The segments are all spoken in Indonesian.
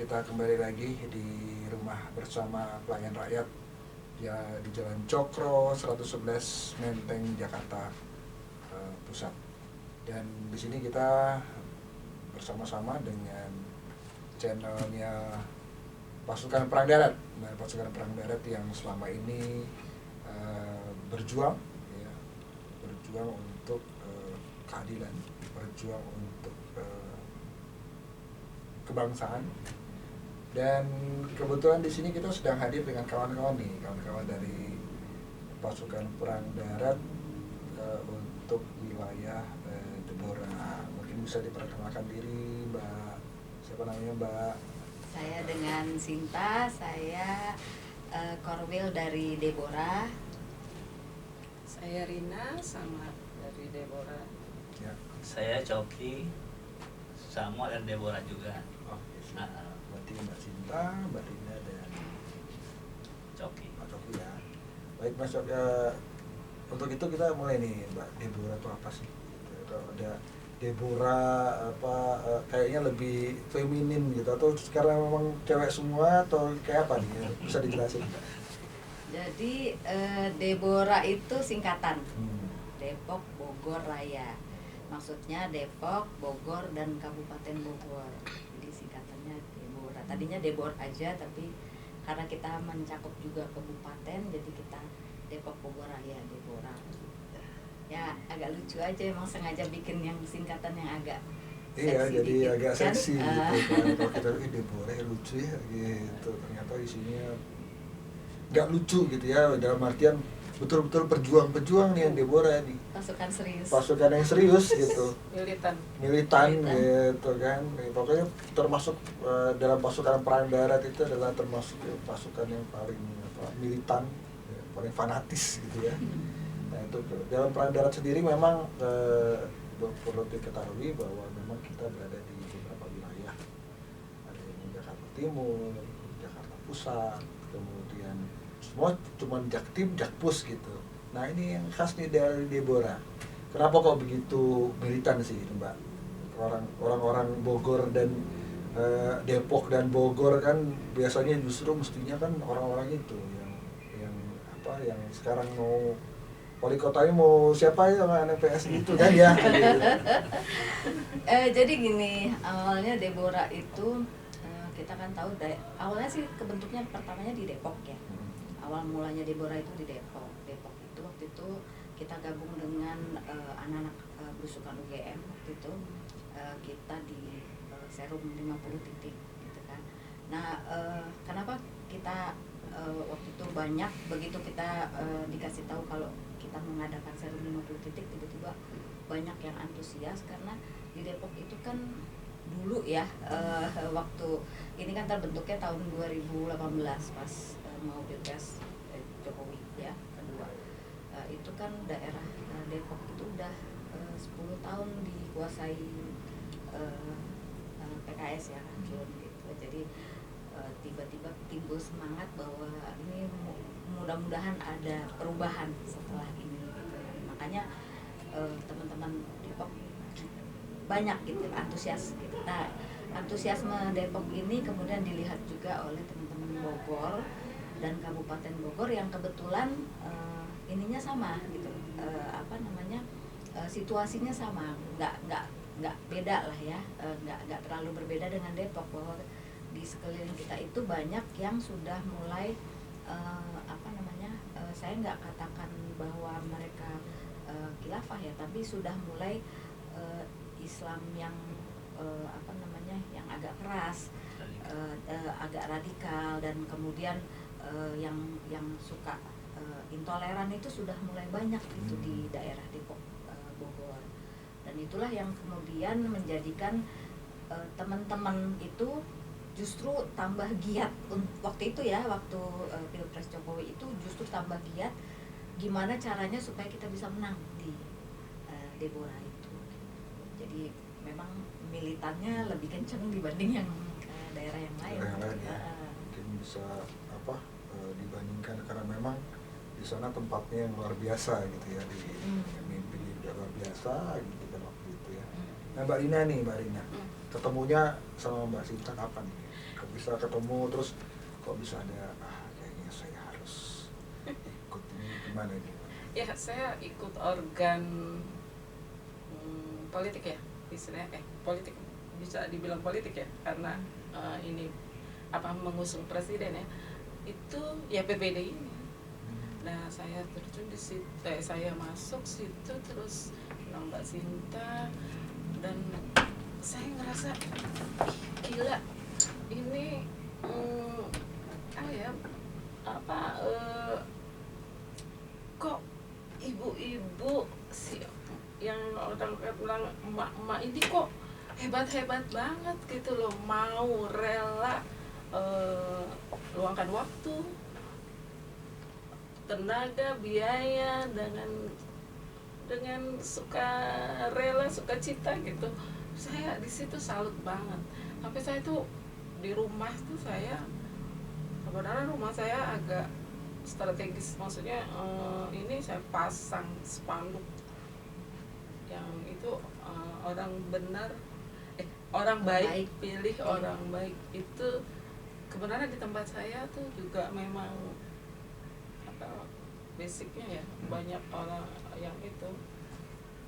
kita kembali lagi di rumah bersama pelayan rakyat ya di Jalan Cokro 111 Menteng Jakarta Pusat. Dan di sini kita bersama-sama dengan channelnya Pasukan Perang Darat. Nah, Pasukan Perang Darat yang selama ini berjuang untuk keadilan, berjuang untuk kebangsaan. Dan kebetulan di sini kita sedang hadir dengan kawan-kawan dari Pasukan Perang Darat untuk wilayah Deborah. Mungkin bisa diperkenalkan diri, Mbak. Siapa namanya, Mbak? Saya dengan Sinta, saya Korwil dari Deborah. Saya Rina, sama dari Deborah. Ya. Saya Coki, sama dan Deborah juga. Berarti Mbak Sinta, Mbak Rina, dan Coki. Pak Coki ya. Baik Mas Coki, untuk itu kita mulai nih, Mbak. Deborah itu apa sih? Kalau ada Deborah kayaknya lebih feminin gitu, atau sekarang memang cewek semua atau kayak apa nih? Bisa dijelasin Mbak? Jadi Deborah itu singkatan Depok Bogor Raya. Maksudnya Depok, Bogor, dan Kabupaten Bogor. Jadi singkatannya Deborah. Tadinya Debor aja, tapi karena kita mencakup juga kabupaten, jadi kita Depok Bogor Raya Deborah. Ya agak lucu aja, emang sengaja bikin yang singkatan yang agak iya, seksi jadi dikit, agak kan? seksi gitu kan. Kalau kita Deborah lucu ya gitu, ternyata isinya nggak lucu gitu ya, dalam artian betul-betul pejuang nih yang Deborah nih, Pasukan serius. pasukan yang serius gitu, militan gitu kan. Pokoknya termasuk dalam pasukan perang darat itu adalah termasuk pasukan yang paling militan, paling fanatis gitu ya. Nah itu dalam perang darat sendiri memang perlu diketahui bahwa memang kita berada di beberapa wilayah, ada yang Jakarta Timur, Jakarta Pusat, kemudian semua cuma Jaktim, Jakpus gitu. Nah ini yang khas nih dari Deborah. Kenapa kok begitu militan sih Mbak? Orang-orang Bogor dan Depok dan Bogor kan biasanya justru mestinya kan orang-orang itu yang sekarang mau wali kotanya mau siapa ya, anak PSI itu kan ya. Jadi gini, awalnya Deborah itu kita kan tahu awalnya sih kebentuknya pertamanya di Depok ya. Awal mulanya Deborah itu di Depok. Depok itu waktu itu kita gabung dengan anak-anak berusukan UGM waktu itu, kita di Serum 50 titik gitu kan. Nah, kenapa kita waktu itu banyak, begitu kita dikasih tahu kalau kita mengadakan Serum 50 titik, tiba-tiba banyak yang antusias karena di Depok itu kan dulu ya, waktu ini kan terbentuknya tahun 2018 pas mau Pilpres Jokowi ya kedua, itu kan daerah Depok itu udah 10 tahun dikuasai PKS ya kan, gitu. Jadi tiba-tiba timbul semangat bahwa ini mudah-mudahan ada perubahan setelah ini gitu. Makanya teman-teman Depok banyak gitu antusias gitu. Nah, antusiasme Depok ini kemudian dilihat juga oleh teman-teman Bogor dan Kabupaten Bogor yang kebetulan ininya sama gitu, situasinya sama, nggak beda lah ya, nggak terlalu berbeda dengan Depok, bahwa di sekeliling kita itu banyak yang sudah mulai saya nggak katakan bahwa mereka khilafah ya, tapi sudah mulai Islam yang yang agak keras, agak radikal, dan kemudian yang suka intoleran itu sudah mulai banyak itu di daerah Depok Bogor. Dan itulah yang kemudian menjadikan teman-teman itu justru tambah giat waktu itu ya, waktu Pilpres Jokowi itu justru tambah giat gimana caranya supaya kita bisa menang di Deborah itu. Jadi memang militannya lebih kenceng dibanding yang daerah yang lain. Mungkin bisa dibandingkan karena memang di sana tempatnya yang luar biasa gitu ya, di mimpi juga luar biasa gitu kan waktu itu ya. Nah Mbak Rina ketemunya sama Mbak Sinta kapan nih? bisa ketemu, terus kok bisa ada kayaknya saya harus ikut ini, gimana ini? Ya, saya ikut organ politik ya, istilahnya politik, bisa dibilang politik ya, karena ini mengusung presiden ya, itu ya PPD ini. Nah, saya terjun di situ, saya masuk situ, terus Mbak Sinta, dan saya ngerasa gila ini kok ibu-ibu yang orang bilang emak-emak ini kok hebat-hebat banget gitu loh, mau rela luangkan waktu, tenaga, biaya dengan sukarela, sukacita gitu. Saya di situ salut banget. Sampai saya tuh di rumah tuh, saya sebenarnya rumah saya agak strategis, maksudnya ini saya pasang spanduk yang itu orang baik, pilih orang baik. Itu kebenaran di tempat saya tuh juga memang basicnya ya, banyak orang yang itu.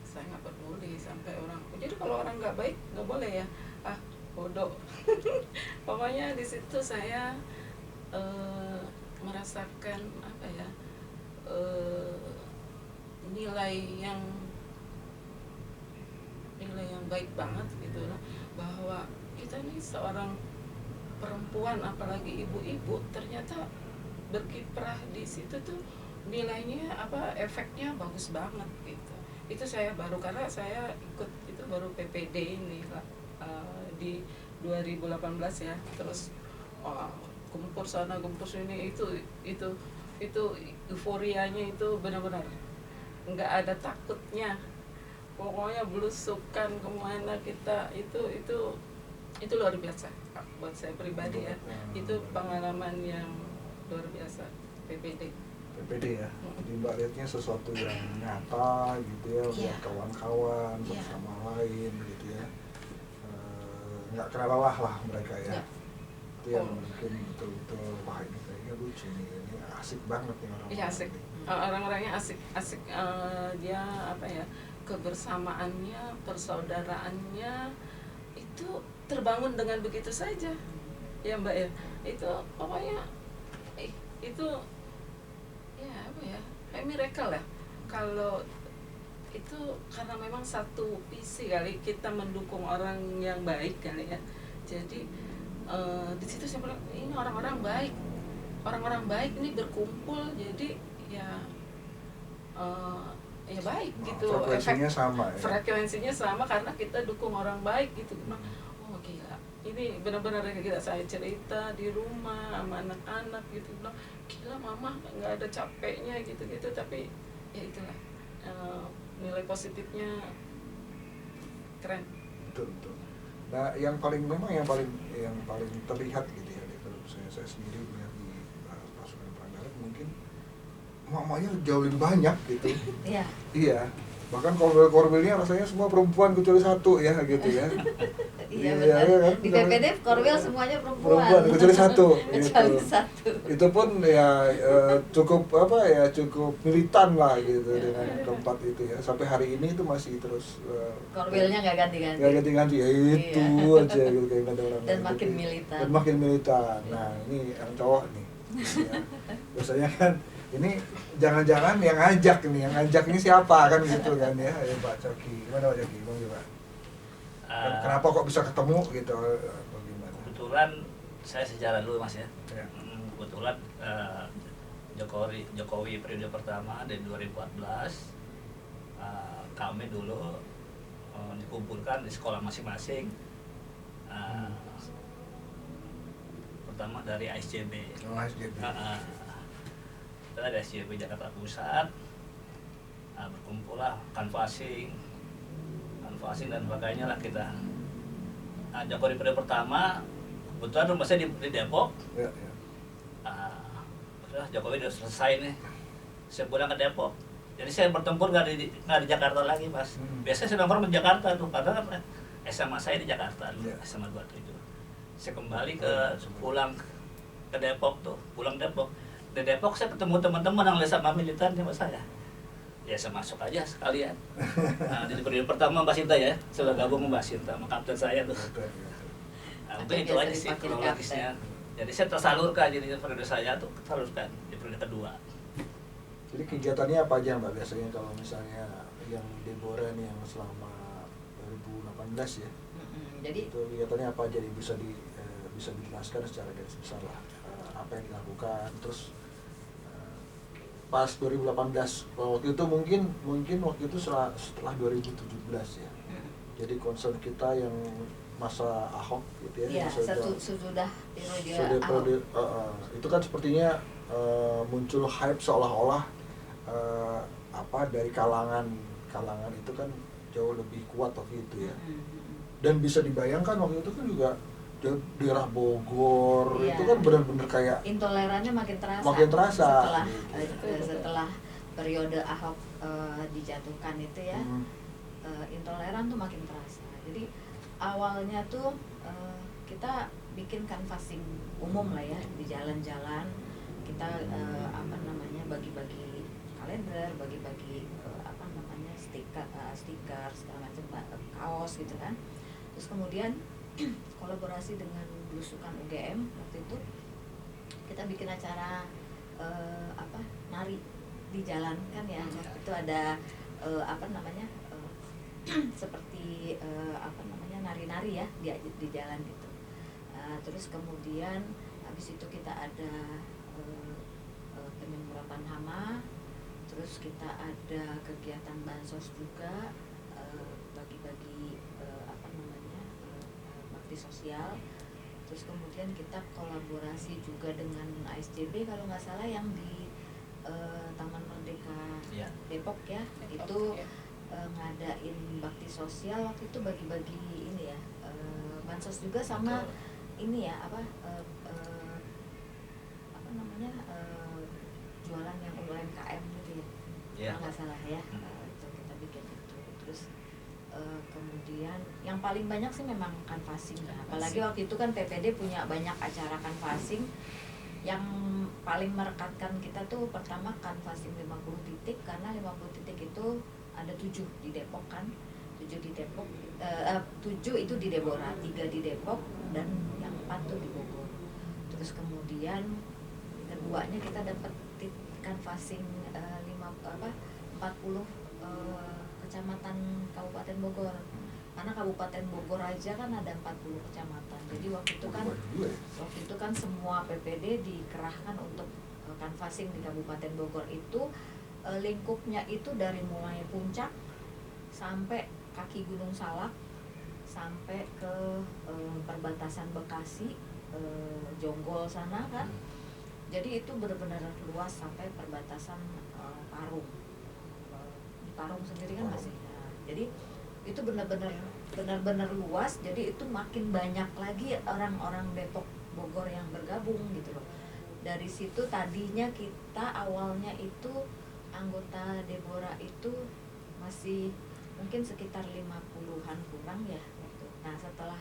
Saya nggak peduli sampai orang, jadi kalau orang nggak baik nggak boleh ya, bodoh. Pokoknya di situ saya merasakan nilai yang baik banget gitu loh, bahwa kita nih seorang perempuan, apalagi ibu-ibu, ternyata berkiprah di situ tuh nilainya efeknya bagus banget gitu. Itu saya baru, karena saya ikut itu baru PPD ini di 2018 ya, terus gempur sana gempur sini, itu euforianya itu benar-benar nggak ada takutnya, pokoknya belusukan kemana kita, itu luar biasa buat saya pribadi ya. Itu pengalaman yang luar biasa PPD ya. Jadi Mbak lihatnya sesuatu yang nyata gitu ya, buat kawan-kawan bersama lain gitu ya, nggak kena lelah lah mereka ya. Itu yang mungkin betul-betul wah ini kayaknya lucu nih, ini asik banget nih orang-orang. Iya, asik. Orang-orangnya asik, dia kebersamaannya, persaudaraannya itu terbangun dengan begitu saja ya Mbak ya. Itu pokoknya itu kayak miracle ya. Kalau itu karena memang satu visi kali, kita mendukung orang yang baik kali ya. Jadi di situ saya bilang ini orang-orang baik ini berkumpul, jadi ya baik gitu. Frekuensinya sama ya. Frekuensinya sama karena kita dukung orang baik gitu. Oh gila, ini benar-benar gila. Saya cerita di rumah sama anak-anak gitu, bilang gila mama nggak ada capeknya gitu-gitu, tapi ya itulah nilai positifnya keren. Betul. Nah, yang paling terlihat gitu ya, kalau saya sendiri melihat di pasukan Perang Darat, mungkin emak-emaknya jauh lebih banyak gitu. Iya. Bahkan korwilnya rasanya semua perempuan kecuali satu ya gitu ya. Iya benar. Kan? Di PPD korwil semuanya perempuan kecuali satu. Kecuali satu. Itu pun ya cukup militan lah gitu dengan tempat itu ya. Sampai hari ini itu masih terus korwilnya nggak ganti-ganti. Nggak ganti-ganti ya itu aja gitu, kayak ada orang. Dan makin militan. Dan makin militan. Nah ini yang cowok nih. Ya. Biasanya kan ini jangan-jangan yang ngajak ini siapa kan gitu kan ya Pak Coki. Gimana Pak Coki? Bagaimana? Kenapa kok bisa ketemu gitu? Bagaimana? Kebetulan saya sejarah dulu Mas ya. Kebetulan Jokowi periode pertama dari 2014 kami dulu dikumpulkan di sekolah masing-masing. Pertama dari ASJB. ASJB. Kita dari SJB Jakarta Pusat, berkumpullah canvassing dan sebagainya lah kita. Jokowi periode pertama, kebetulan rumah saya di Depok. Jokowi udah selesai nih, saya pulang ke Depok. Jadi saya bertempur nggak di Jakarta lagi Mas. Biasanya saya nongkrong di Jakarta tuh, karena SMA saya di Jakarta, SMA 27. Saya kembali pulang ke Depok tuh, pulang Depok. Di Depok saya ketemu teman-teman yang sama militan sama saya. Ya saya masuk aja sekalian. Nah, di periode pertama Mbak Sinta ya, sudah gabung Mbak Sinta sama kapten saya tuh. Nah, mungkin itu aja sih kronologisnya. Jadi saya tersalurkan, jadi periode saya tuh tersalurkan di periode kedua. Jadi kegiatannya apa aja Mbak biasanya kalau misalnya yang Deborah nih yang selama 2018 ya? Jadi itu kegiatannya apa aja nih bisa dijelaskan secara garis besar lah apa yang dilakukan, terus pas 2018 waktu itu mungkin waktu itu setelah 2017 ya. Jadi concern kita yang masa Ahok gitu ya, sudah periode Ahok. Itu kan sepertinya muncul hype seolah-olah dari kalangan itu kan jauh lebih kuat waktu itu ya. Dan bisa dibayangkan waktu itu kan juga daerah Bogor itu kan benar-benar kayak intolerannya makin terasa setelah periode Ahok dijatuhkan itu ya. Intoleran tuh makin terasa. Jadi awalnya tuh kita bikin canvassing umum lah ya di jalan-jalan, kita bagi-bagi kalender, bagi-bagi stiker segala macam, kaos gitu kan. Terus kemudian kolaborasi dengan Belusukan UGM waktu itu kita bikin acara nari di jalan kan ya. Waktu itu ada seperti nari-nari ya di jalan gitu. Terus kemudian habis itu kita ada penyemprotan hama, terus kita ada kegiatan bansos juga, bagi-bagi bakti sosial. Terus kemudian kita kolaborasi juga dengan ASJB kalau nggak salah yang di Taman Merdeka Depok ya. Itu ngadain bakti sosial waktu itu, bagi-bagi ini ya, bansos juga sama ini ya jualan yang UMKM gitu ya, kalau nggak salah ya. Itu kita bikin itu. Terus kemudian yang paling banyak sih memang canvassing ya. Apalagi waktu itu kan PPD punya banyak acara canvassing. Yang paling merekatkan kita tuh pertama canvassing 50 titik, karena 50 titik itu ada 7 di Depok kan. 7 di Depok, 7 itu di Deborah, 3 di Depok, dan yang 4 tuh di Bogor. Terus kemudian keduanya kita dapat canvassing 40 kecamatan Kabupaten Bogor. Karena Kabupaten Bogor aja kan ada 40 kecamatan. Jadi waktu itu kan semua PPD dikerahkan untuk canvassing di Kabupaten Bogor itu. Lingkupnya itu dari mulai puncak sampai kaki Gunung Salak, sampai ke perbatasan Bekasi, Jonggol sana kan. Jadi itu benar-benar luas sampai perbatasan Parung. Parung sendiri kan masih. Nah, jadi itu benar-benar luas. Jadi itu makin banyak lagi orang-orang Depok Bogor yang bergabung gitu loh. Dari situ tadinya kita awalnya itu anggota Deborah itu masih mungkin sekitar 50-an kurang ya gitu. Nah setelah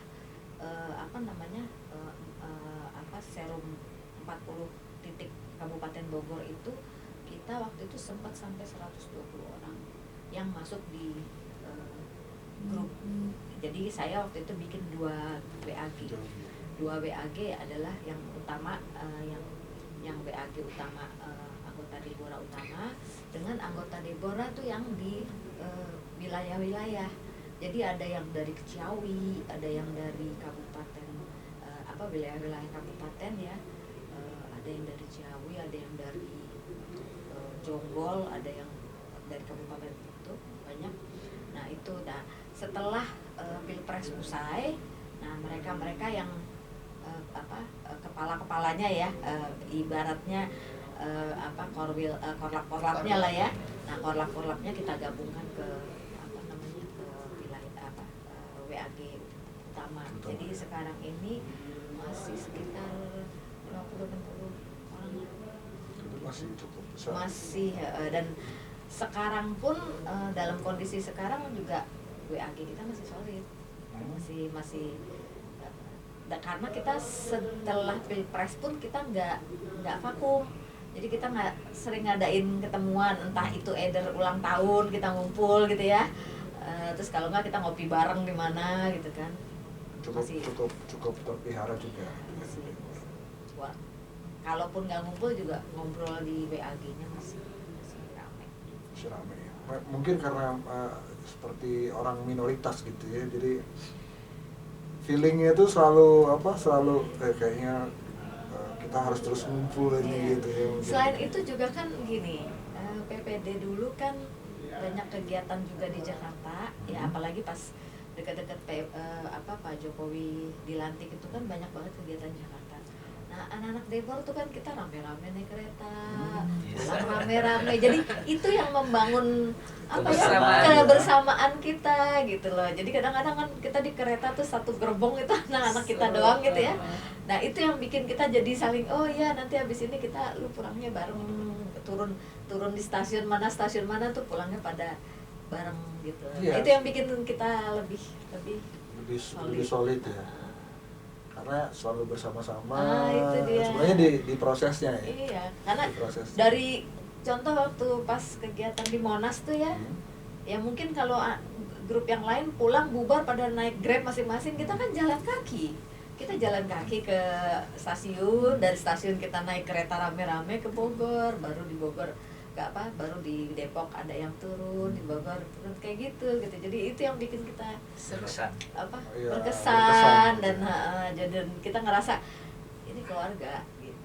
serum 40 titik Kabupaten Bogor itu, kita waktu itu sempat sampai 120 orang yang masuk di grup. Jadi saya waktu itu bikin 2 WAG. 2 WAG adalah yang utama, yang WAG utama anggota Deborah utama, dengan anggota Deborah tuh yang di wilayah-wilayah. Jadi ada yang dari Ciawi, ada yang dari kabupaten wilayah-wilayah kabupaten ya. Ada yang dari Ciawi, ada yang dari Jonggol, ada yang dari kabupaten itu banyak. Nah itu setelah pilpres usai, nah mereka yang kepala-kepalanya ya, ibaratnya korlap-korlapnya lah ya. Nah korlap-korlapnya kita gabungkan ke ke wilayah WAG utama. Jadi sekarang ini masih sekitar 50-60 orang. Masih cukup besar. Masih dan sekarang pun dalam kondisi sekarang juga WAG kita masih solid. Masih karena kita setelah pilpres pun kita nggak vakum, jadi kita nggak sering ngadain ketemuan, entah itu either ulang tahun kita ngumpul gitu ya, terus kalau nggak kita ngopi bareng di mana gitu kan. Cukup terpelihara juga. Wah, kalaupun nggak ngumpul juga ngobrol di WAG-nya masih ramai. Masih ramai ya. Mungkin karena seperti orang minoritas gitu ya, jadi feelingnya itu selalu kayaknya kita harus terus ngumpul ini gitu ya. Selain itu juga kan gini, PPD dulu kan banyak kegiatan juga di Jakarta, ya apalagi pas dekat-dekat Pak Jokowi dilantik itu kan banyak banget kegiatan Jakarta. Nah, anak-anak Debor tuh kan kita rame-rame naik kereta, pulang rame-rame. Jadi itu yang membangun kebersamaan kita gitu loh. Jadi kadang-kadang kan kita di kereta tuh satu gerbong itu anak-anak kita doang gitu ya. Nah, itu yang bikin kita jadi saling, oh iya nanti habis ini lu pulangnya bareng, turun di stasiun mana tuh pulangnya pada bareng gitu. Iya. Itu yang bikin kita lebih solid ya. Karena selalu bersama-sama. Itu dia. Sebenarnya di prosesnya ya. Iya, karena prosesnya. dari contoh waktu pas kegiatan di Monas tuh ya, ya mungkin kalau grup yang lain pulang bubar pada naik Grab masing-masing, kita kan jalan kaki. Kita jalan kaki ke stasiun, dari stasiun kita naik kereta rame-rame ke Bogor, baru di Bogor baru di Depok ada yang turun, di Bogor turun, kayak gitu. Jadi itu yang bikin kita berkesan dan kita ngerasa ini keluarga gitu.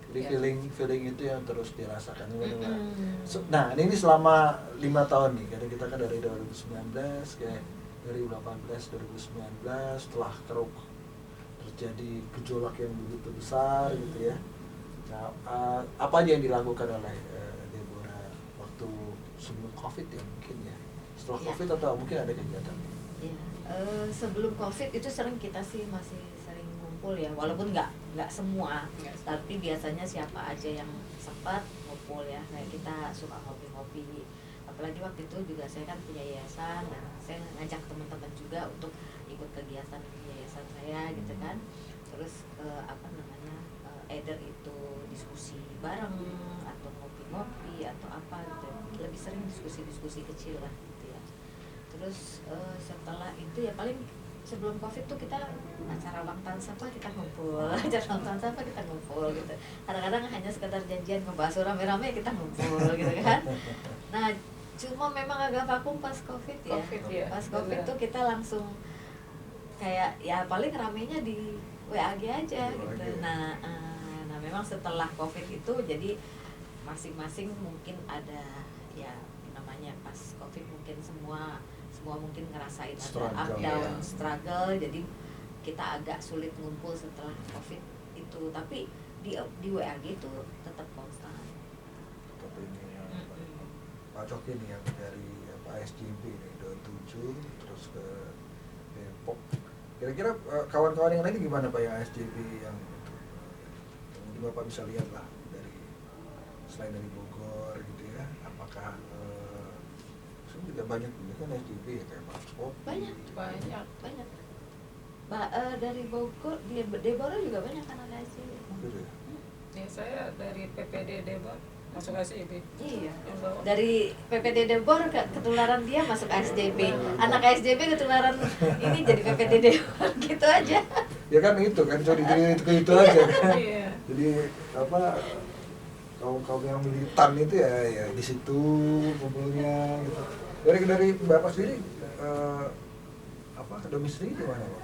Jadi feeling itu yang terus dirasakan. Nah, ini selama 5 tahun nih, karena kita kan dari 2019 kayak 2018 2019 setelah terjadi gejolak yang begitu besar gitu ya. Nah, apa aja yang dilakukan oleh Deborah waktu sebelum COVID ya mungkin ya? Setelah COVID atau mungkin ada kegiatan? Ya, sebelum COVID itu kita masih sering ngumpul ya, walaupun nggak semua, tapi biasanya siapa aja yang sempat ngumpul ya, kayak kita suka ngopi-ngopi. Apalagi waktu itu juga saya kan punya yayasan, nah saya ngajak teman-teman juga untuk ikut kegiatan yayasan saya gitu kan. Terus either itu diskusi bareng atau ngopi-ngopi atau apa gitu, lebih sering diskusi kecil lah gitu ya. Terus setelah itu ya paling sebelum COVID tuh kita acara ulang tahun siapa kita ngumpul, gitu. Kadang-kadang hanya sekedar janjian ngebahas rame-rame kita ngumpul gitu kan. Nah, cuma memang agak vakum pas COVID ya. Pas COVID tuh kita langsung kayak ya paling ramenya di WAG aja gitu. Nah, memang setelah COVID itu jadi masing-masing mungkin ada ya namanya pas COVID mungkin semua mungkin ngerasain ada up down struggle, jadi kita agak sulit ngumpul setelah COVID itu, tapi di WAG itu tetap konstan. Tetap ini yang Pak ini yang dari SJB nih 27 terus ke Depok. Kira-kira kawan-kawan yang lain gimana Pak yang SJB yang itu? Mungkin Bapak bisa lihat lah dari selain dari Bogor gitu ya, apakah juga banyak kan SJB ya kayak Pak Skopi. Banyak. Dari Bogor, Deborah juga banyak anak SJB. Gitu ya? Ya saya dari PPD Debor masuk SJB. Iya. Dari PPD Debor ketularan dia masuk SJB. Anak SJB ketularan ini jadi PPD Debor gitu aja. Ya kan itu kan jadi itu aja kan. Iya. Jadi kaum yang militan itu ya di situ kumpulnya gitu. Dari Bapak sendiri domisili di mana Pak?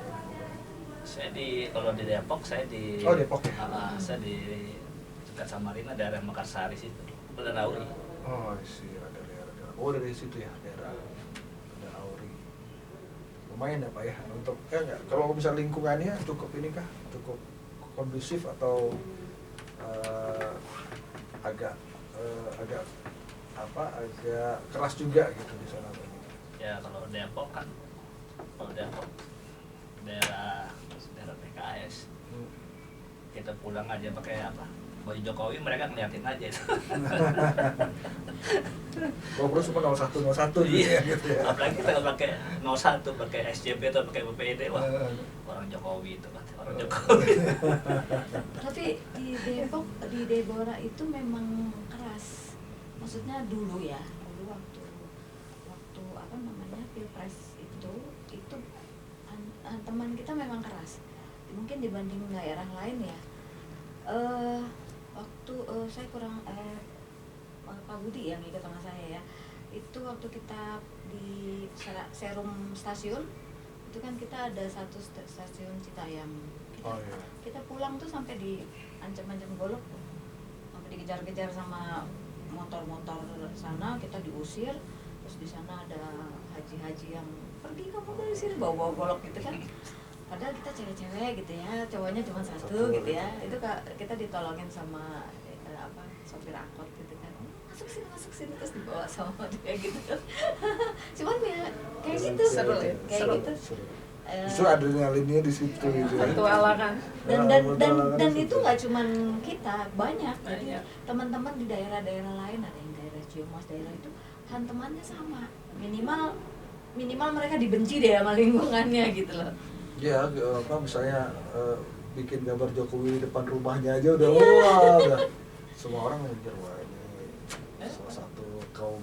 Saya kalau di Depok saya di Depok ya? Saya di dekat Samarinda, daerah Mekarsari situ, Bener Auri. Daerah. Dari situ ya, daerah Auri. Lumayan ya Pak ya untuk kalau bisa lingkungannya cukup kondusif atau agak keras juga gitu di sana. Ya kalau Depok daerah PKS, kita pulang aja pakai baju Jokowi, mereka ngeliatin aja itu. ngobrol cuma 01 gitu Iya, ya, gitu ya. apalagi kita nggak pakai 01, pakai SJP atau pakai BPD, wah orang Jokowi itu kan, orang Jokowi. Tapi di Depok, di Deborah itu memang keras. Maksudnya dulu ya, dulu waktu apa namanya pilpres itu teman kita memang keras. Mungkin dibanding daerah lain ya. Waktu saya kurang Pak Budi yang ikut sama saya ya. Itu waktu kita di Serum stasiun itu kan kita ada satu stasiun Citayam. Kita pulang tuh sampai diancam-ancam golok tuh. Sampai dikejar-kejar sama motor-motor sana, kita diusir. Terus di sana ada haji-haji yang pergi kamu dari sini bawa golok gitu kan. Padahal kita cewek-cewek gitu ya, cowoknya cuma satu gitu ya. Itu kita ditolongin sama sopir angkot gitu kan. Masuk sini terus dibawa sama dia gitu. Cuman ya kayak gitu seru ya, kayak gitu. Justru adrenalinnya di situ gitu ya. Petualangan. Dan itu nggak cuman kita, banyak. Jadi teman-teman di daerah-daerah lain, ada yang daerah Ciumas, daerah itu hantemannya sama. Minimal mereka dibenci deh sama lingkungannya gitu loh. Ya, misalnya bikin gambar Jokowi di depan rumahnya aja udah wah, udah semua orang mikir wah ini salah satu kaum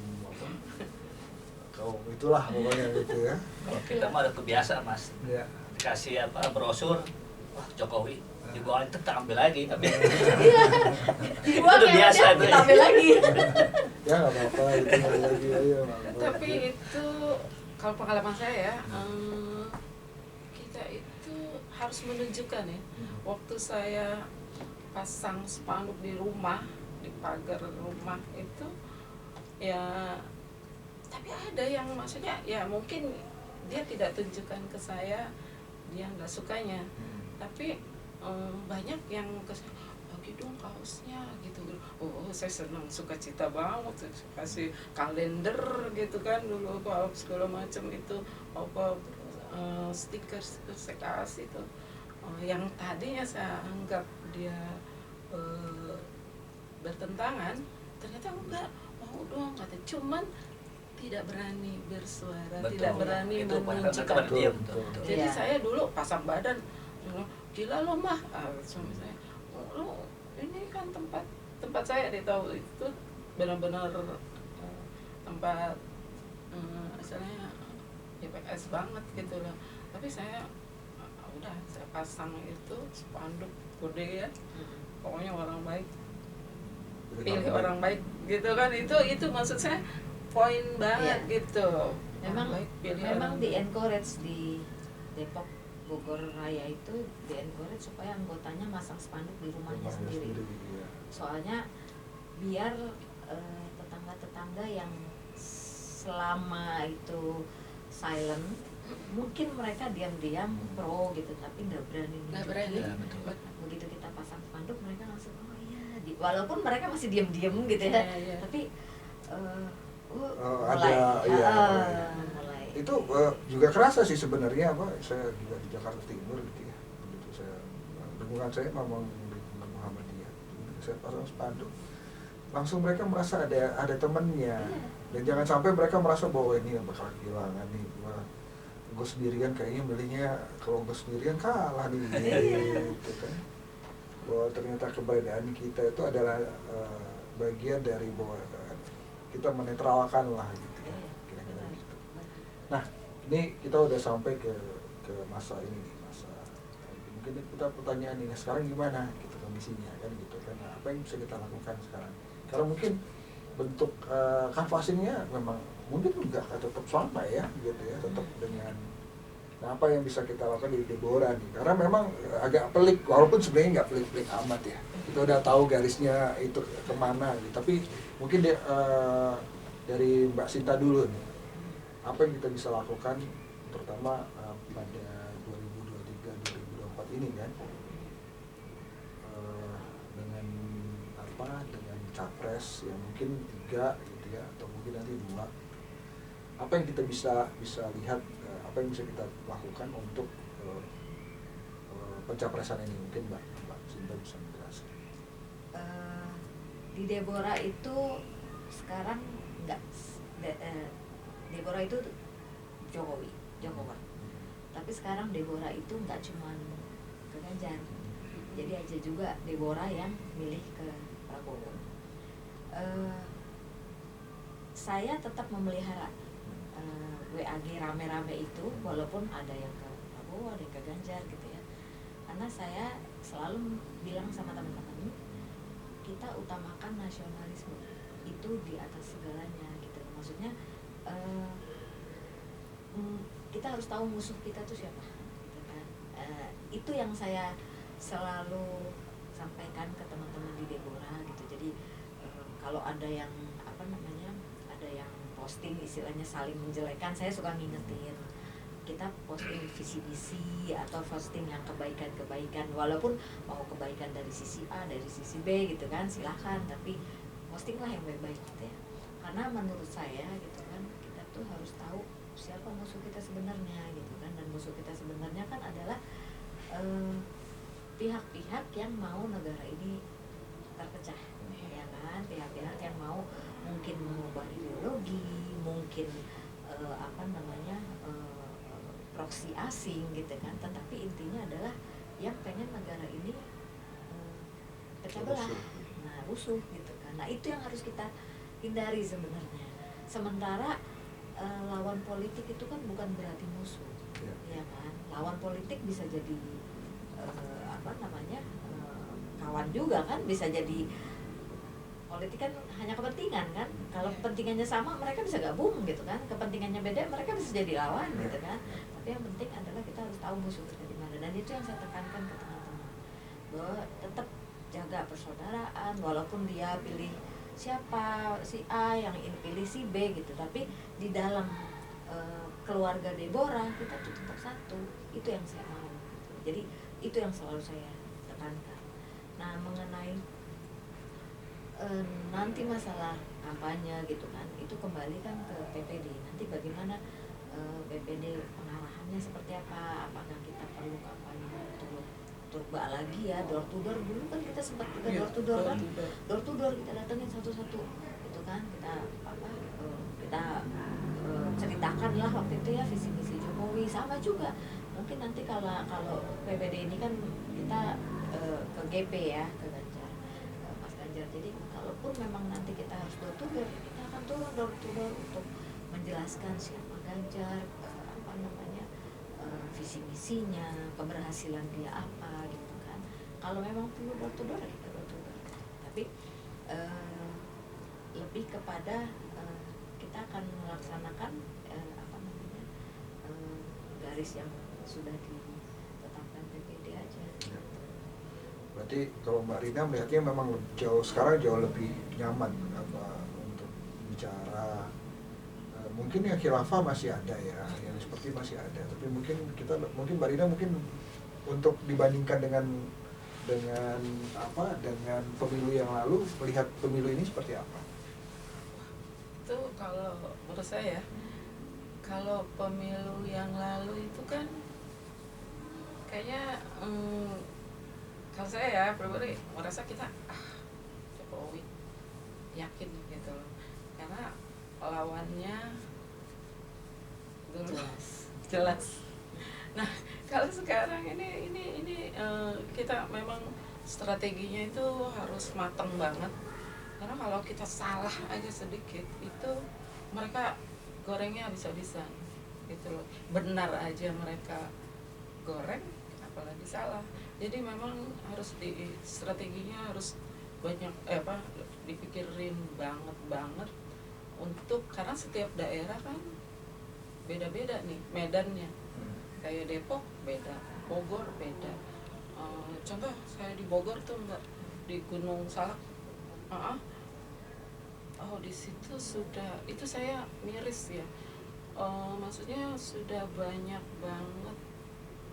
itulah pokoknya gitu ya. Kalau kita mah udah kebiasa mas, Ya. dikasih brosur, wah Jokowi, dibawa itu ambil lagi, tapi Iya. Dibuang Itu ya biasa udah, tuh ya. kita ambil lagi. Ya nggak apa-apa itu lagi ayo. Tapi itu kalau pengalaman saya ya, kita itu harus menunjukkan ya. Waktu saya pasang spanduk di rumah, di pagar rumah itu, ya tapi ada yang maksudnya ya mungkin dia tidak tunjukkan ke saya, dia nggak sukanya, tapi banyak yang ke saya, bagi dong kaosnya gitu. Oh saya senang, suka cita banget, saya kasih kalender gitu kan dulu apa segala macam itu, apa stiker saya kasih tuh. Yang tadinya saya anggap dia bertentangan, ternyata enggak, mau dong kata, cuman tidak berani bersuara, betul, tidak berani itu menunjukkan. Betul. Jadi Iya. saya dulu pasang badan, gila lo mah, suami saya, lo ini kan tempat saya tahu itu benar-benar tempat misalnya IPS banget gitu loh. Tapi saya udah saya pasang itu spanduk gede ya, pokoknya orang baik, pilih orang baik gitu kan, itu maksud saya poin banget gitu. Memang Baik, pilih memang orang di baik. encourage di Depok Bogor Raya itu di encourage supaya anggotanya masang spanduk di rumahnya sendiri. Ya. Soalnya biar tetangga-tetangga yang selama itu silent, mungkin mereka diam-diam pro gitu, tapi nggak berani Nggak nunjukin. berani. Ya, betul. Begitu kita pasang spanduk mereka langsung oh iya, walaupun mereka masih diam-diam gitu ya, Iya. tapi Ada, iya. mulai. Itu juga kerasa sih sebenarnya saya juga di Jakarta Timur gitu ya. Begitu saya lingkungan saya memang lingkungan Muhammadiyah. Saya pasang spanduk. Langsung mereka merasa ada temennya. Dan jangan sampai mereka merasa bahwa ini bakal kehilangan nih. Wah, gue sendirian kayaknya milihnya kalau gue sendirian kalah nih gitu kan. Bahwa ternyata keberadaan kita itu adalah bagian dari bahwa kita menetralkan lah gitu ya, kira-kira gitu. Nah, ini kita udah sampai ke masa ini nih, mungkin kita pertanyaan ini sekarang gimana gitu kondisinya kan gitu kan. Nah, apa yang bisa kita lakukan sekarang? Karena mungkin bentuk canvassingnya memang mungkin juga tetap sama ya gitu ya, tetap dengan apa yang bisa kita lakukan di Deborah nih, karena memang agak pelik, walaupun sebenarnya nggak pelik-pelik amat ya, kita udah tahu garisnya itu kemana gitu. Tapi mungkin dari Mbak Sinta dulu nih, apa yang kita bisa lakukan terutama pada 2023-2024 ini kan, dengan capres yang mungkin 3 gitu ya, atau mungkin nanti 2, apa yang kita bisa lihat, apa yang bisa kita lakukan untuk pencapresan ini, mungkin Mbak Sinta bisa menjelaskan. Di Deborah itu sekarang nggak Deborah itu Jokowi. Tapi sekarang Deborah itu nggak cuma ke Ganjar, jadi aja juga Deborah yang milih ke Prabowo. Saya tetap memelihara WAG rame-rame itu, walaupun ada yang ke Prabowo, ada yang ke Ganjar gitu ya. Karena saya selalu bilang sama teman-teman, kita utamakan nasionalisme itu di atas segalanya gitu. Maksudnya kita harus tahu musuh kita tuh siapa gitu kan. Itu yang saya selalu sampaikan ke teman-teman di Deborah gitu. Jadi kalau ada yang ada yang posting istilahnya saling menjelekan, saya suka ngingetin, kita posting visi misi atau posting yang kebaikan walaupun mau kebaikan dari sisi A, dari sisi B gitu kan, silahkan, tapi postinglah yang baik-baik gitu ya. Karena menurut saya gitu kan, kita tuh harus tahu siapa musuh kita sebenarnya gitu kan. Dan musuh kita sebenarnya kan adalah pihak-pihak yang mau negara ini terpecah, ya kan, pihak-pihak yang mau mungkin mengubah ideologi, mungkin proksi asing gitu kan. Tetapi intinya adalah yang pengen negara ini pecah belah, rusuh gitu kan. Nah itu yang harus kita hindari sebenarnya. Sementara lawan politik itu kan bukan berarti musuh, ya kan. Lawan politik bisa jadi kawan juga kan, bisa jadi. Politik kan hanya kepentingan kan. Kalau kepentingannya sama mereka bisa gabung gitu kan. Kepentingannya beda mereka bisa jadi lawan gitu kan. Tapi yang penting adalah kita harus tahu musuh kita di mana. Dan itu yang saya tekankan ke teman-teman, bahwa tetap jaga persaudaraan walaupun dia pilih siapa, si A, yang ini pilih si B gitu. Tapi di dalam keluarga Deborah kita tuh tetap satu. Itu yang saya mau. Jadi itu yang selalu saya tekankan. Nah mengenai nanti masalah kampanye gitu kan, itu kembali kan ke PPD. Nanti bagaimana PPD pengarahannya seperti apa? Apakah kita perlu kampanye turba lagi ya, door to door? Dulu kan kita sempat juga door to door kan, door to door kita datengin satu-satu gitu kan, kita ceritakan lah waktu itu ya visi misi Jokowi. Sama juga mungkin nanti kalau PPD ini kan kita ke GP ya, ke Ganjar, Mas Ganjar. Jadi kalaupun memang nanti kita harus door to door, kita akan turun door to door untuk menjelaskan siapa Ganjar, visi misinya, keberhasilan dia apa gitu kan. Kalau memang perlu door to door, kita door to door. Tapi lebih kepada kita akan melaksanakan garis yang sudah ditetapkan PPD aja. Berarti kalau Mbak Rina melihatnya memang sekarang jauh lebih nyaman untuk bicara. Mungkin yang khilafah masih ada ya, yang seperti masih ada. Tapi mungkin Mbak Rina mungkin untuk dibandingkan dengan pemilu yang lalu, melihat pemilu ini seperti apa? Itu kalau menurut saya, kalau pemilu yang lalu itu kan kayaknya kalau saya ya pribadi merasa kita Jokowi yakin gitu loh, karena lawannya dulu jelas. Nah kalau sekarang ini kita memang strateginya itu harus matang banget, karena kalau kita salah aja sedikit itu mereka gorengnya habis-habisan gitu loh. Benar aja mereka goreng, apalagi salah. Jadi memang harus strateginya harus banyak dipikirin banget untuk, karena setiap daerah kan beda-beda nih medannya. Kayak Depok beda, Bogor beda. Contoh saya di Bogor tuh enggak, di Gunung Salak. Di situ sudah, itu saya miris ya. Maksudnya sudah banyak banget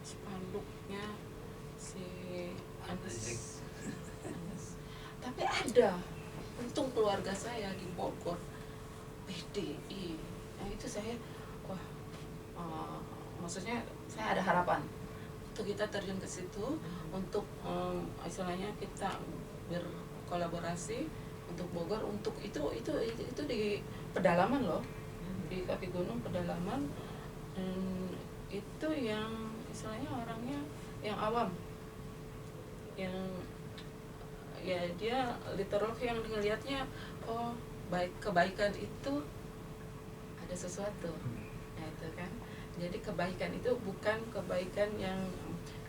spanduknya si Anies. Tapi ada, untung keluarga saya di Bogor PDI. Nah itu saya maksudnya saya ada harapan untuk kita terjun ke situ, untuk istilahnya kita berkolaborasi untuk Bogor, untuk itu di pedalaman loh. di kaki gunung pedalaman, itu yang istilahnya orangnya yang awam, yang ya dia literal yang ngelihatnya oh kebaikan itu ada sesuatu, ya itu kan. Jadi kebaikan itu bukan kebaikan yang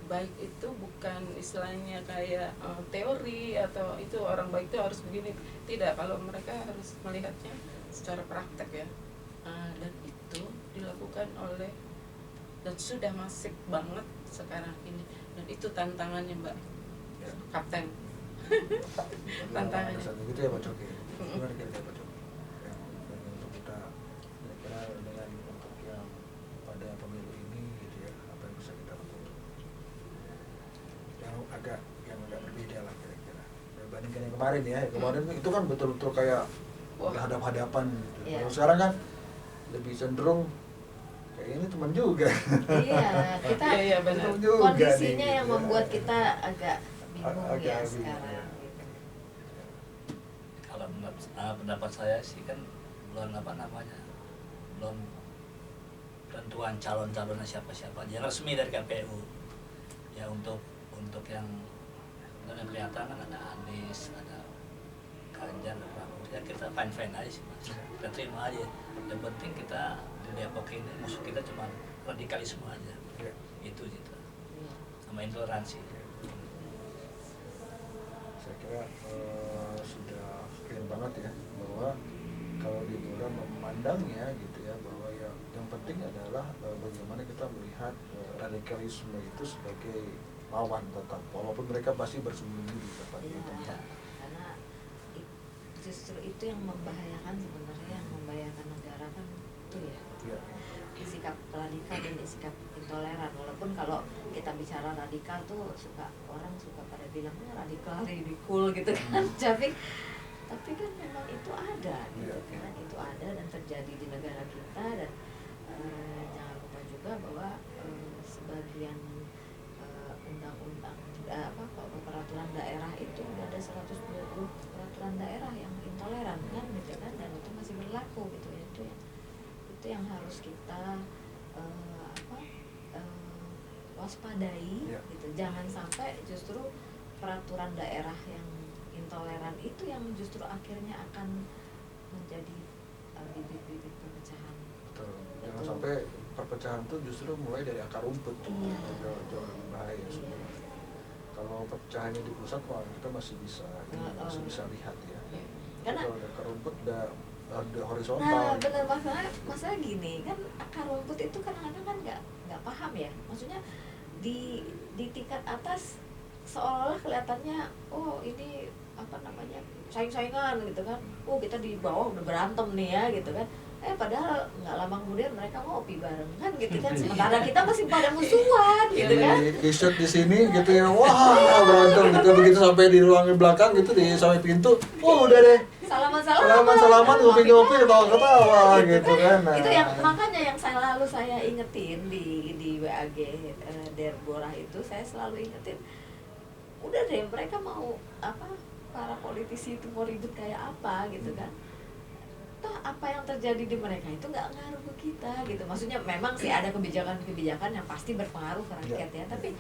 baik, itu bukan istilahnya kayak teori atau itu orang baik itu harus begini, tidak. Kalau mereka harus melihatnya secara praktek ya. Dan itu dilakukan oleh, dan sudah masif banget sekarang ini, dan itu tantangannya Mbak Ya. Kapten. Tantangannya Tantangannya. gitu ya Pak Coki. Gimana kira-kira Pak Coki? Yang untuk kita kira-kira dengan untuk yang pada pemilu ini gitu ya, apa yang bisa kita lakukan? Yang agak berbeda lah kira-kira. Dibandingkan yang kemarin ya, yang kemarin itu kan betul-betul kayak berhadap-hadapan gitu. Iya. Kalau sekarang kan lebih cenderung kayak ini teman juga. Iya, kita Iya, benar. Teman juga kondisinya nih, yang gitu ya. membuat kita agak bingung Agak ya bingung, sekarang. ya. Gitu. Kalau pendapat saya sih kan belum belum tentuan calonnya siapa-siapa, yang resmi dari KPU ya. Untuk yang kelihatan kan ada Anies, ada Ganjar, ada Prabowo, ya kita fine aja sih Mas. Kita terima aja. Yang penting kita di Depok ini musuh kita cuma radikalisme aja, Ya. itu gitu, Iya. sama intoleransi. Saya kira sudah clear banget ya bahwa kalau di Deborah memandangnya gitu ya, bahwa yang penting adalah bagaimana kita melihat radikalisme itu sebagai lawan tetap, walaupun mereka pasti bersembunyi di tempat Iya, itu. karena justru itu yang membahayakan sebenarnya, yang membahayakan negara kan itu ya. Ya. Sikap radikal dan sikap intoleran. Walaupun kalau kita bicara radikal tuh orang suka pada bilangnya radikal ridikul gitu kan. Tapi kan memang itu ada gitu kan. Itu ada dan terjadi di negara kita. Dan jangan lupa juga bahwa sebagian undang-undang peraturan daerah itu ada 120 peraturan daerah yang intoleran kan gitu kan, dan itu masih berlaku gitu ya. Itu yang harus kita waspadai gitu. Jangan sampai justru peraturan daerah yang intoleran itu yang justru akhirnya akan menjadi bibit-bibit perpecahan. Betul. Jangan sampai perpecahan itu justru mulai dari akar rumput. Iya. Jauh lebih bahaya sebenarnya. Kalau perpecahannya di pusat, wah kita masih bisa lihat ya. Karena kalau akar rumput udah horizontal. nah benar, masalah gini kan, akar rumput itu kadang-kadang kan nggak paham ya, maksudnya di tingkat atas seolah-olah kelihatannya oh ini saing-saingan gitu kan, oh kita di bawah udah berantem nih ya gitu kan, padahal nggak lama kemudian mereka ngopi bareng kan gitu kan, sementara kita masih pada musuhan gitu kan. Di shoot di sini gitu ya, wah berantem gitu, begitu sampai di ruang belakang gitu, sampai pintu, udah deh salaman ngopi-ngopi ketawa-ketawa gitu kan. Nah, itu yang makanya yang saya ingetin di WAG Deborah itu, saya selalu ingetin, udah deh mereka mau para politisi itu mau ribut kayak apa gitu kan, toh apa yang terjadi di mereka itu nggak ngaruh ke kita gitu. Maksudnya memang sih ada kebijakan yang pasti berpengaruh ke rakyat ya, tapi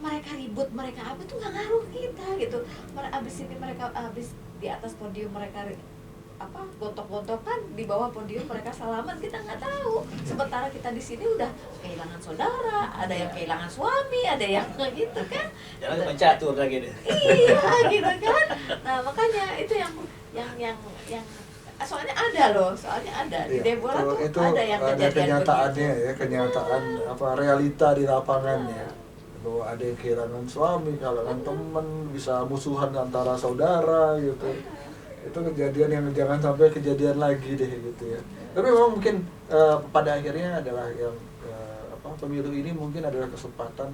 mereka ribut, mereka apa tuh nggak ngaruh ke kita gitu. Abis di atas podium mereka gontok-gontokan, di bawah podium mereka salaman, kita nggak tahu. Sementara kita di sini udah kehilangan saudara, ada yang kehilangan suami, ada yang gitu kan. Jangan mencatur lagi deh. Iya gitu kan. Nah makanya itu yang soalnya ada di Deborah tuh itu ada yang ada kejadian kenyataannya begitu. ya, kenyataan realita di lapangannya, bahwa ada yang kehilangan suami, kehilangan teman, bisa musuhan antara saudara gitu. Itu kejadian yang jangan sampai kejadian lagi deh gitu ya. Tapi memang mungkin pada akhirnya adalah yang pemilu ini mungkin adalah kesempatan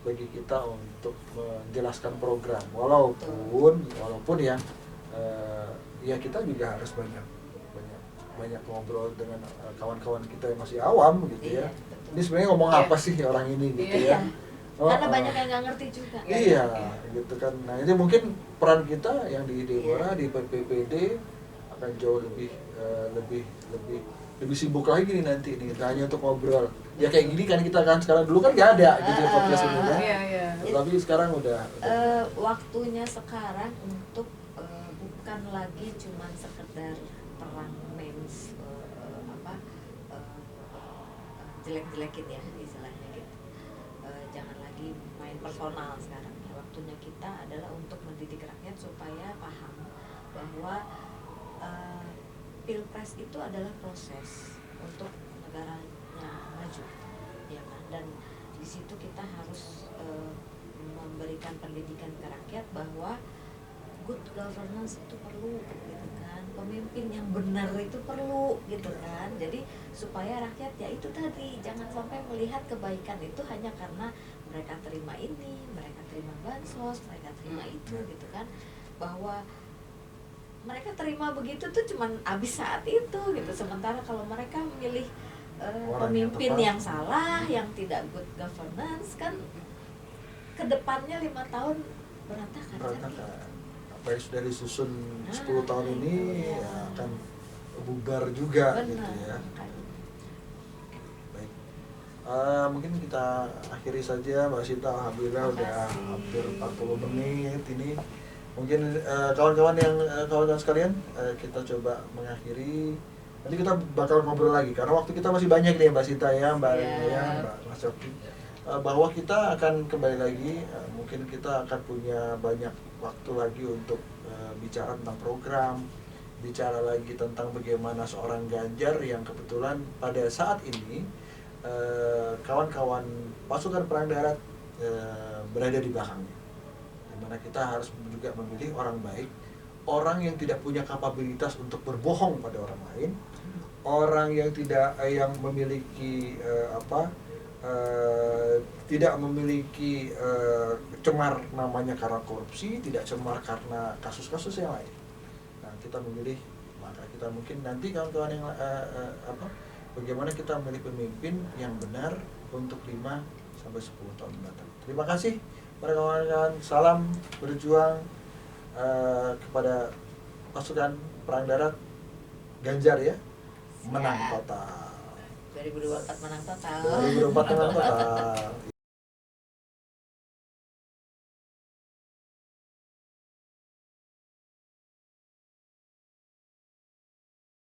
bagi kita untuk menjelaskan program, walaupun ya kita juga harus banyak ngobrol dengan kawan-kawan kita yang masih awam gitu ya. Betul. Ini sebenarnya ngomong apa sih orang ini gitu ya. Karena banyak yang nggak ngerti juga. Iya, gitu kan. Nah ini mungkin peran kita yang di Deborah, di PPPD akan jauh lebih lebih sibuk lagi nih nanti nih, hanya untuk ngobrol. Ya kayak gini kan kita kan sekarang, dulu kan nggak ada gitu podcast ini kan. Iya. Tapi sekarang udah. Waktunya sekarang untuk bukan lagi cuman sekedar perang mens jelek-jelekin ya istilahnya gitu. Jangan lagi main personal sekarang. Waktunya kita adalah untuk mendidik rakyat supaya paham bahwa pilpres itu adalah proses untuk negaranya maju, ya kan? Dan di situ kita harus memberikan pendidikan ke rakyat bahwa good governance itu perlu, gitu kan? Pemimpin yang benar itu perlu, gitu kan? Jadi supaya rakyat ya itu tadi, jangan sampai melihat kebaikan itu hanya karena mereka terima ini, mereka terima bansos, mereka terima itu, gitu kan? Bahwa mereka terima begitu tuh cuman habis saat itu gitu. Sementara kalau mereka memilih pemimpin yang salah, yang tidak good governance, kan kedepannya 5 tahun berantakan. Apa yang sudah disusun 10 tahun ini ya akan bubar juga. Benar, gitu ya. Baik, mungkin kita akhiri saja Mbak Sinta. Alhamdulillah udah hampir 40 menit ini. Mungkin kawan-kawan sekalian, kita coba mengakhiri. Nanti kita bakal ngobrol lagi karena waktu kita masih banyak nih Mbak Sinta ya, Mbak Rina ya, Mbak Mas Yogi. Bahwa kita akan kembali lagi, mungkin kita akan punya banyak waktu lagi untuk bicara tentang program, bicara lagi tentang bagaimana seorang Ganjar yang kebetulan pada saat ini kawan-kawan pasukan perang darat berada di belakangnya. Dimana kita harus juga memilih orang baik, orang yang tidak punya kapabilitas untuk berbohong pada orang lain, orang yang yang memiliki tidak memiliki cemar namanya karena korupsi, tidak cemar karena kasus-kasus yang lain. Nah, kita memilih, maka kita mungkin nanti kawan-kawan yang bagaimana kita memilih pemimpin yang benar untuk 5 sampai 10 tahun mendatang. Terima kasih para kawan-kawan, salam berjuang kepada pasukan perang darat Ganjar ya, menang total. 2024 menang total. 2024 menang total.